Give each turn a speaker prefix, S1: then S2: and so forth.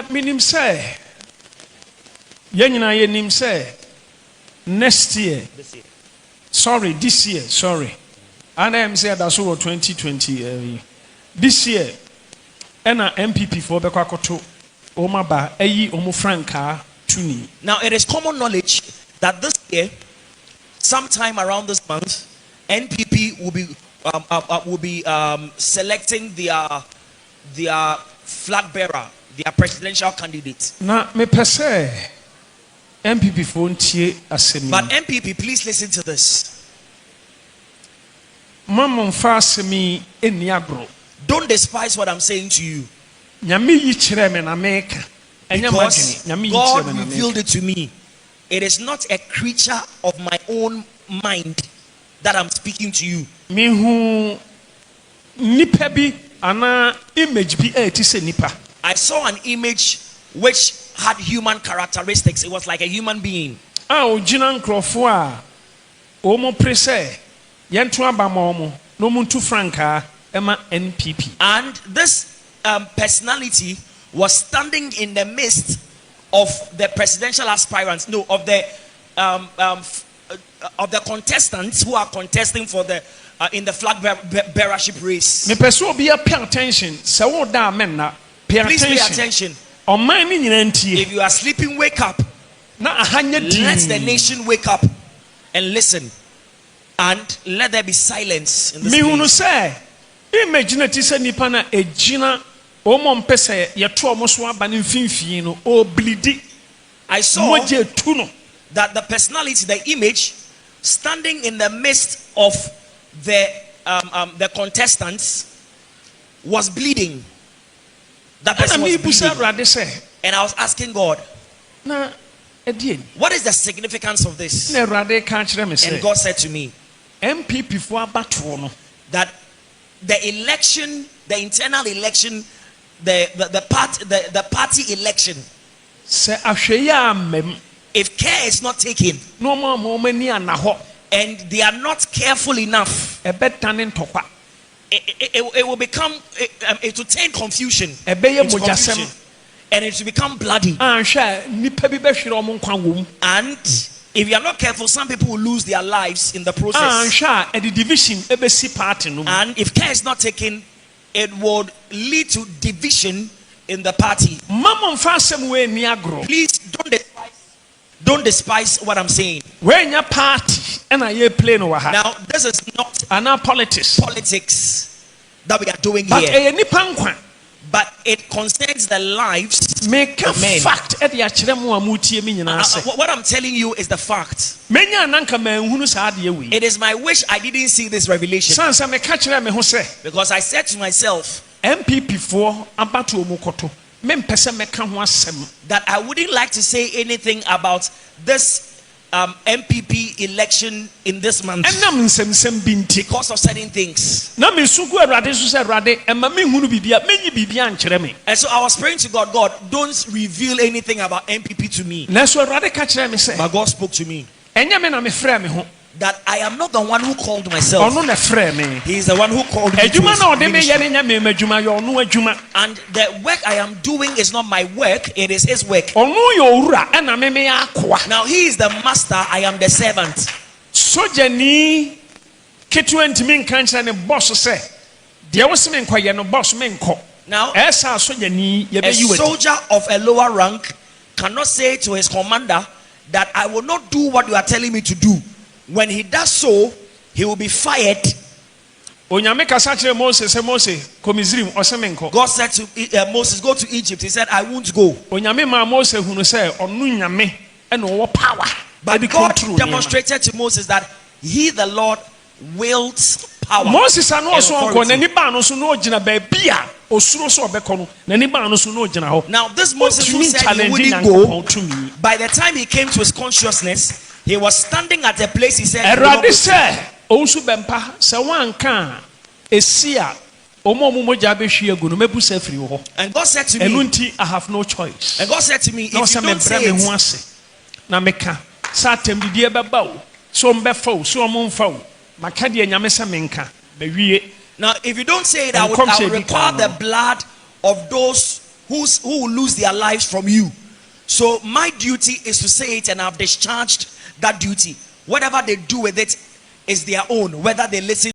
S1: Minim say. Yenina yenim say. Next year. This year. Sorry. And I am saying that's over 2020. This year. Ena NPP for Bekwakoto. Omaba eyi omo franka tuni.
S2: Now it is common knowledge that this year, sometime around this month, NPP will be selecting their flag bearer, their presidential candidate.
S1: Na me pese NPP for ntie asemi.
S2: But NPP, please listen to this.
S1: Mamon fa asemi eni agro.
S2: Don't despise what I'm saying to you.
S1: Because
S2: God revealed it to me. It is not a creature of my own mind that I'm speaking to you. I saw an image which had human characteristics. It was like a human being.
S1: NPP.
S2: And this personality was standing in the midst of the presidential aspirants, of the contestants who are contesting for the in the Flagbearership race.
S1: Pay attention.
S2: Please pay attention. If you are sleeping, wake up. Let the nation wake up and listen, and let there be silence in this place.
S1: Imagine it is a nipana a gina omon pese yato moswa banin finfi no o bleedi.
S2: I saw that the personality, the image, standing in the midst of the contestants, was bleeding. That person was bleeding. And I was asking God, what is the significance of this? And God said to me,
S1: NPP for abatono
S2: that the election, the internal election, the party election, if care is not taken and they are not careful enough, it will become, it will turn confusion, and it will become bloody. And if you are not careful, some people will lose their lives in the process. And if care is not taken, it would lead to division in the party. Please don't despise what I'm saying. Now, this is not politics that we are doing here, but it concerns the lives of men. What I'm telling you is the fact. It is my wish I didn't see this revelation, because I said to myself that I wouldn't like to say anything about this MPP election in this month because of certain things. And so I was praying to God, God, don't reveal anything about MPP to me. But God spoke to me that I am not the one who called myself. He is the one who called me to his ministry. And the work I am doing is not my work, it is his work. Now he is the master, I am the servant. Now, a soldier of a lower rank cannot say to his commander that I will not do what you are telling me to do. When he does so, he will be fired. God said to Moses, go to Egypt. He said, I won't go. But God demonstrated to Moses that he, the Lord, wields power. Now this Moses who said he wouldn't go, by the time he came to his consciousness, he was standing at a place. He said,
S1: Owusu Bempah, and God said to me, I have no choice.
S2: And God said to me, if you don't say it, now if you don't say it, I will require the blood of those who will lose their lives from you. So my duty is to say it, and I've discharged that duty. Whatever they do with it is their own, whether they listen